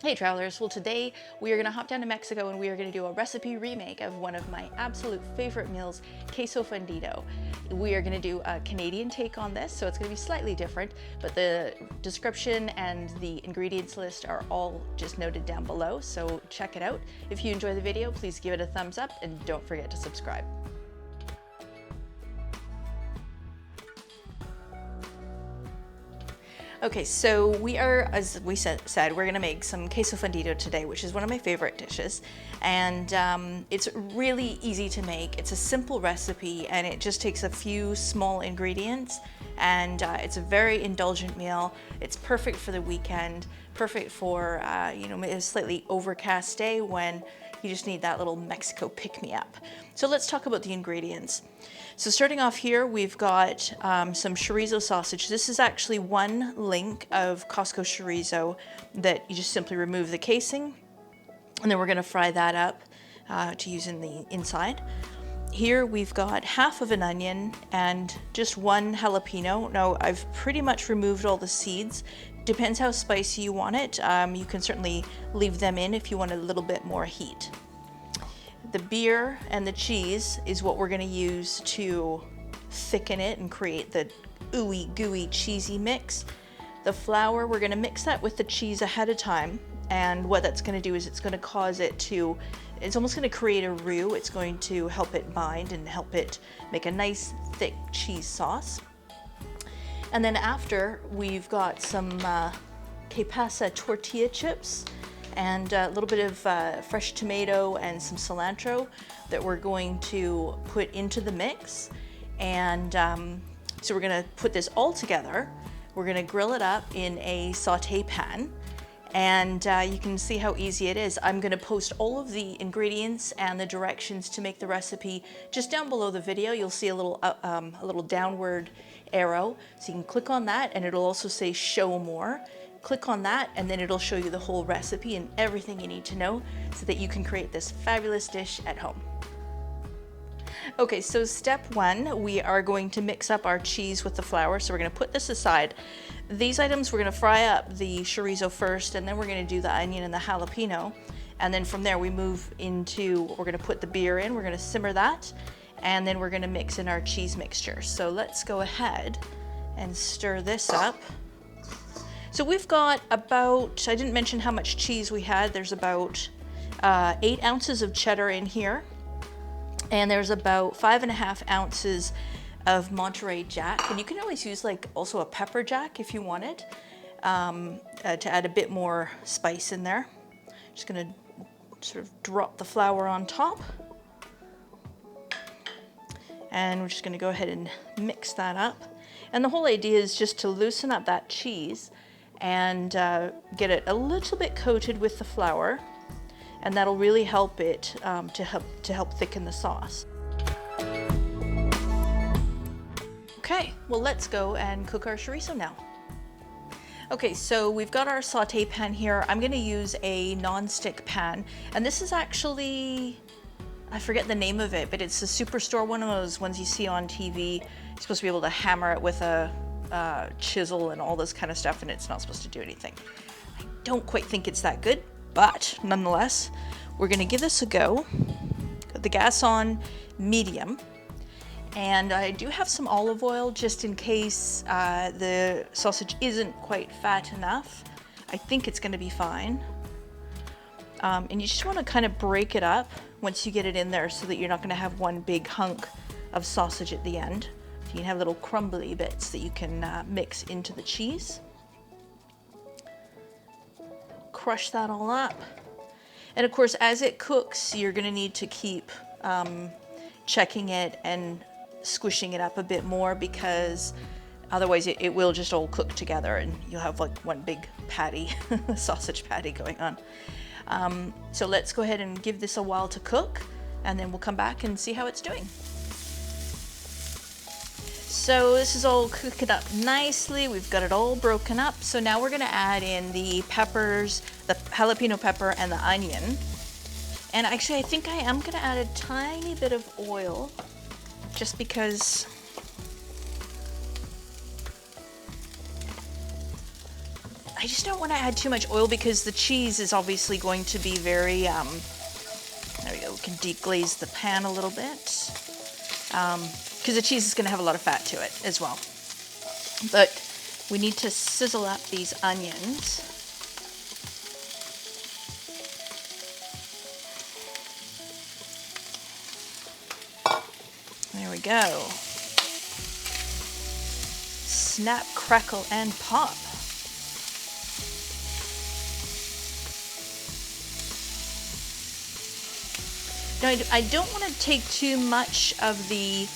Hey travelers, well today we are going to hop down to Mexico and we are going to do a recipe remake of one of my absolute favorite meals, Queso Fundido. We are going to do a Canadian take on this, so it's going to be slightly different, but the description and the ingredients list are all just noted down below, so check it out. If you enjoy the video, please give it a thumbs up and don't forget to subscribe. Okay, so we are, as we said, we're gonna make some queso fundido today, which is one of my favorite dishes. And it's really easy to make. It's a simple recipe and it just takes a few small ingredients. And it's a very indulgent meal. It's perfect for the weekend, perfect for, a slightly overcast day when you just need that little Mexico pick-me-up. So let's talk about the ingredients. So starting off here, we've got some chorizo sausage. This is actually one link of Costco chorizo that you just simply remove the casing, and then we're gonna fry that up to use in the inside. Here we've got half of an onion and just one jalapeno. Now I've pretty much removed all the seeds. Depends how spicy you want it. You can certainly leave them in if you want a little bit more heat. The beer and the cheese is what we're going to use to thicken it and create the ooey gooey cheesy mix. The flour, we're going to mix that with the cheese ahead of time, and what that's going to do is it's going to cause it to, it's almost going to create a roux. It's going to help it bind and help it make a nice thick cheese sauce. And then after, we've got some que pasa tortilla chips and a little bit of fresh tomato and some cilantro that we're going to put into the mix. And so we're gonna put this all together. We're gonna grill it up in a saute pan. And you can see how easy it is. I'm gonna post all of the ingredients and the directions to make the recipe just down below the video. You'll see a little downward arrow. So you can click on that and it'll also say show more. Click on that and then it'll show you the whole recipe and everything you need to know so that you can create this fabulous dish at home. Okay, so step one, we are going to mix up our cheese with the flour. So we're gonna put this aside. These items, we're gonna fry up the chorizo first, and then we're gonna do the onion and the jalapeno. And then from there we move into, we're gonna put the beer in, we're gonna simmer that, and then we're gonna mix in our cheese mixture. So let's go ahead and stir this up. So we've got about, I didn't mention how much cheese we had. There's about 8 ounces of cheddar in here. And there's about 5.5 ounces of Monterey Jack. And you can always use like also a pepper jack if you wanted to add a bit more spice in there. Just gonna sort of drop the flour on top. And we're just gonna go ahead and mix that up. And the whole idea is just to loosen up that cheese and get it a little bit coated with the flour, and that'll really help it to help thicken the sauce. Okay, well let's go and cook our chorizo now. Okay, so we've got our saute pan here. I'm gonna use a non-stick pan, and this is actually, I forget the name of it, but it's a Superstore, one of those ones you see on TV. You're supposed to be able to hammer it with a chisel and all this kind of stuff, and it's not supposed to do anything. I don't quite think it's that good, but nonetheless, we're gonna give this a go. Got the gas on medium, and I do have some olive oil just in case the sausage isn't quite fat enough. I think it's gonna be fine. And you just wanna kind of break it up once you get it in there so that you're not gonna have one big hunk of sausage at the end. So you can have little crumbly bits that you can mix into the cheese. Crush that all up. And of course, as it cooks, you're gonna need to keep checking it and squishing it up a bit more, because otherwise it will just all cook together and you'll have like one big patty, sausage patty going on. So let's go ahead and give this a while to cook, and then we'll come back and see how it's doing. So this is all cooking up nicely. We've got it all broken up. So now we're gonna add in the peppers, the jalapeno pepper and the onion. And actually I think I am gonna add a tiny bit of oil just because I just don't want to add too much oil because the cheese is obviously going to be very, there we go, we can deglaze the pan a little bit. Because the cheese is going to have a lot of fat to it as well. But we need to sizzle up these onions. There we go. Snap, crackle, and pop. Now, I don't want to take too much of the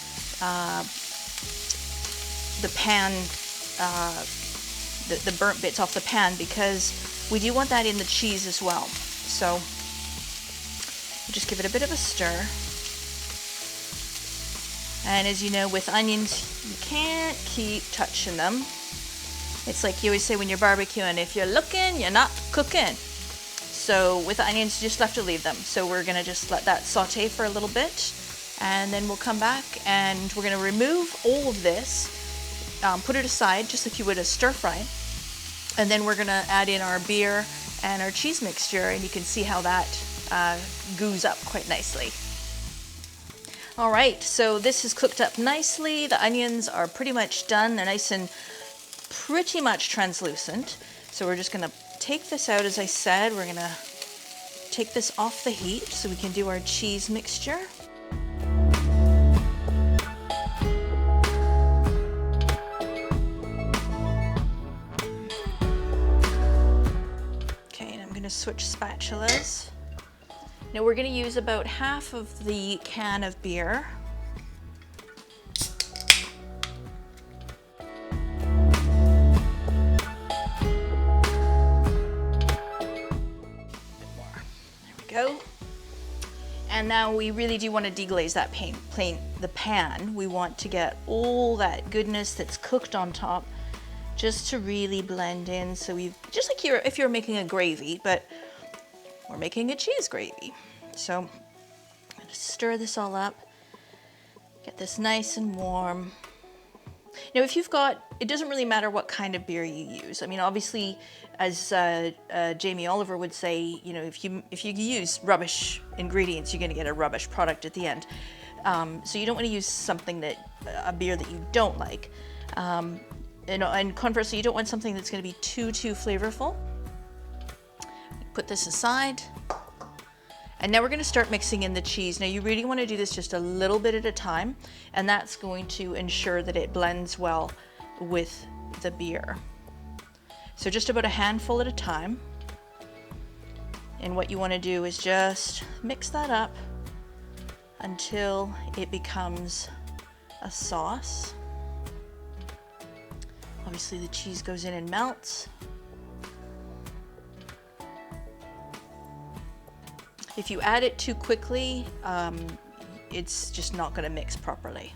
pan, the burnt bits off the pan, because we do want that in the cheese as well. So just give it a bit of a stir. And as you know, with onions, you can't keep touching them. It's like you always say when you're barbecuing, if you're looking, you're not cooking. So with onions, you just have to leave them. So we're gonna just let that saute for a little bit, and then we'll come back and we're gonna remove all of this, put it aside just like you would a stir fry, and then we're gonna add in our beer and our cheese mixture, and you can see how that goos up quite nicely. All right, so this is cooked up nicely. The onions are pretty much done. They're nice and pretty much translucent. So we're just gonna take this out, as I said. We're gonna take this off the heat so we can do our cheese mixture. Okay, and I'm gonna switch spatulas. Now we're gonna use about half of the can of beer. Go. And now we really do want to deglaze that the pan. We want to get all that goodness that's cooked on top just to really blend in. So we've, just like if you're making a gravy, but we're making a cheese gravy. So I'm going to stir this all up, get this nice and warm. Now, if you've got, it doesn't really matter what kind of beer you use. I mean, obviously, as Jamie Oliver would say, you know, if you use rubbish ingredients, you're going to get a rubbish product at the end. So you don't want to use something a beer that you don't like. And conversely, you don't want something that's going to be too flavorful. Put this aside. And now we're going to start mixing in the cheese. Now you really want to do this just a little bit at a time, and that's going to ensure that it blends well with the beer. So just about a handful at a time. And what you want to do is just mix that up until it becomes a sauce. Obviously the cheese goes in and melts. If you add it too quickly, it's just not going to mix properly.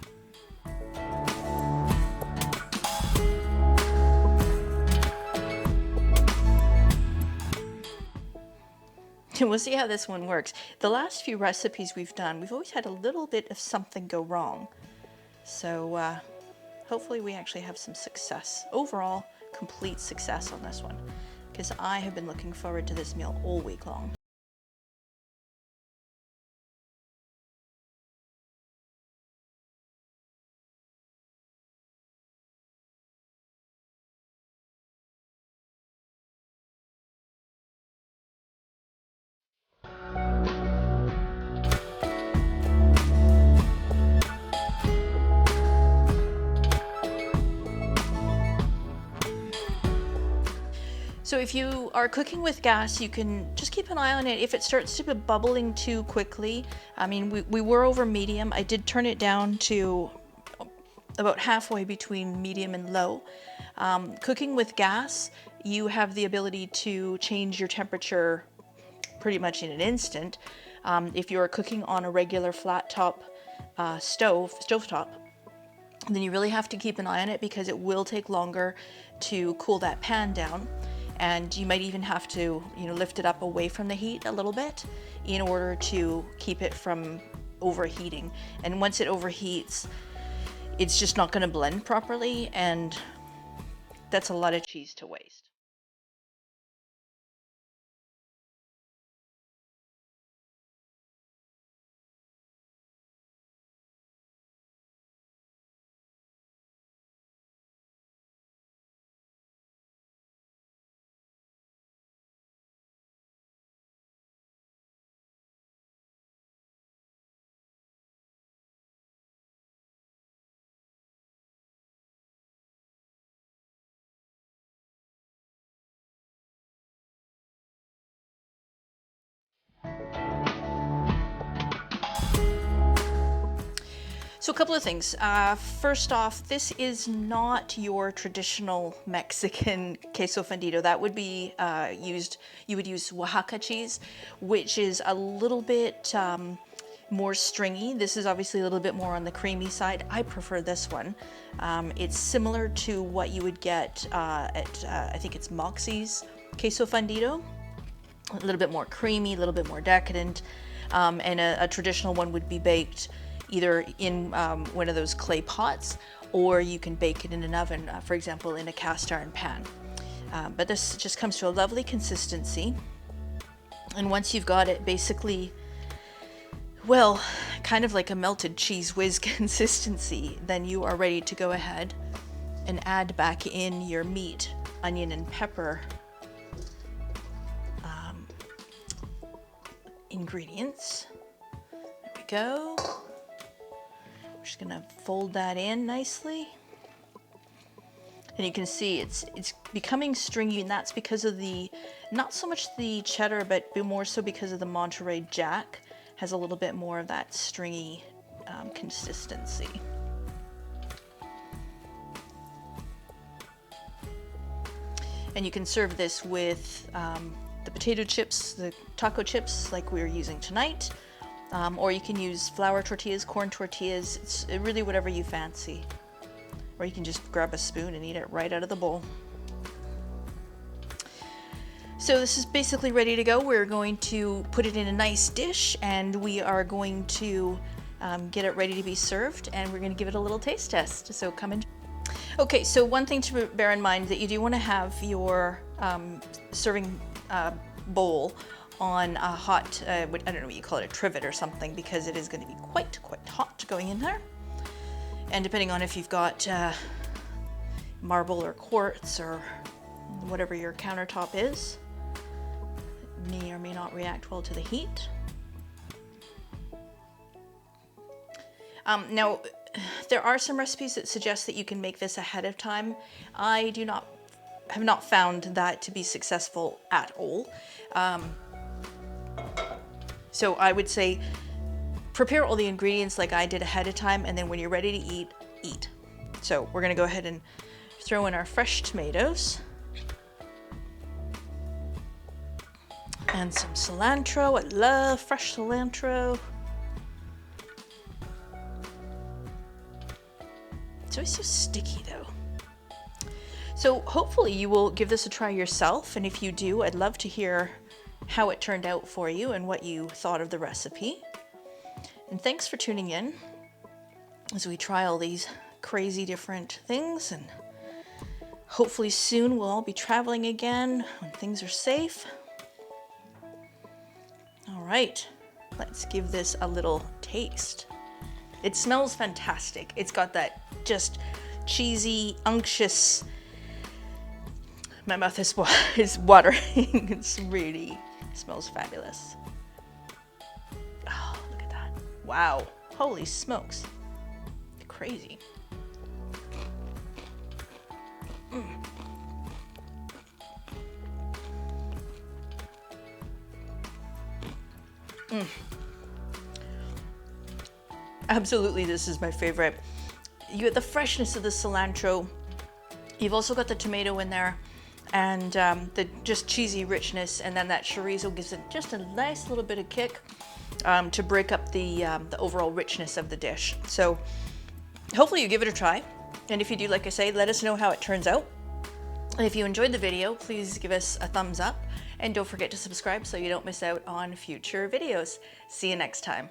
And we'll see how this one works. The last few recipes we've done, we've always had a little bit of something go wrong. So hopefully we actually have some success. Overall, complete success on this one, because I have been looking forward to this meal all week long. So if you are cooking with gas, you can just keep an eye on it. If it starts to be bubbling too quickly, I mean, we were over medium. I did turn it down to about halfway between medium and low. Cooking with gas, you have the ability to change your temperature pretty much in an instant. If you're cooking on a regular flat top stovetop, then you really have to keep an eye on it, because it will take longer to cool that pan down. And you might even have to, lift it up away from the heat a little bit in order to keep it from overheating. And once it overheats, it's just not going to blend properly, and that's a lot of cheese to waste. So a couple of things. First off, this is not your traditional Mexican queso fundido. That would be you would use Oaxaca cheese, which is a little bit more stringy. This is obviously a little bit more on the creamy side. I prefer this one. It's similar to what you would get at, I think it's Moxie's queso fundido. A little bit more creamy, a little bit more decadent. And a traditional one would be baked either in one of those clay pots, or you can bake it in an oven, for example, in a cast iron pan. But this just comes to a lovely consistency. And once you've got it basically, well, kind of like a melted cheese whiz consistency, then you are ready to go ahead and add back in your meat, onion, and pepper ingredients. There we go. We're just gonna fold that in nicely. And you can see it's becoming stringy, and that's because of the, not so much the cheddar, but more so because of the Monterey Jack has a little bit more of that stringy consistency. And you can serve this with the potato chips, the taco chips like we were using tonight, or you can use flour tortillas, corn tortillas. It's really whatever you fancy. Or you can just grab a spoon and eat it right out of the bowl. So this is basically ready to go. We're going to put it in a nice dish, and we are going to get it ready to be served, and we're going to give it a little taste test. So come in. Okay, so one thing to bear in mind that you do want to have your serving bowl on a hot, I don't know what you call it, a trivet or something, because it is going to be quite hot going in there. And depending on if you've got marble or quartz or whatever your countertop is, it may or may not react well to the heat. Now, there are some recipes that suggest that you can make this ahead of time. I have not found that to be successful at all. So I would say prepare all the ingredients like I did ahead of time, and then when you're ready to eat, eat. So we're gonna go ahead and throw in our fresh tomatoes and some cilantro. I love fresh cilantro. It's always so sticky though. So hopefully you will give this a try yourself, and if you do, I'd love to hear how it turned out for you and what you thought of the recipe. And thanks for tuning in as we try all these crazy different things, and hopefully soon we'll all be traveling again when things are safe. All right, let's give this a little taste. It smells fantastic. It's got that just cheesy, unctuous, my mouth is watering. It's really smells fabulous. Oh, look at that. Wow. Holy smokes. Crazy. Absolutely, this is my favorite. You get the freshness of the cilantro. You've also got the tomato in there, and the just cheesy richness, and then that chorizo gives it just a nice little bit of kick to break up the overall richness of the dish. So hopefully you give it a try, and if you do, like I say, let us know how it turns out. And if you enjoyed the video, please give us a thumbs up, and don't forget to subscribe so you don't miss out on future videos. See you next time.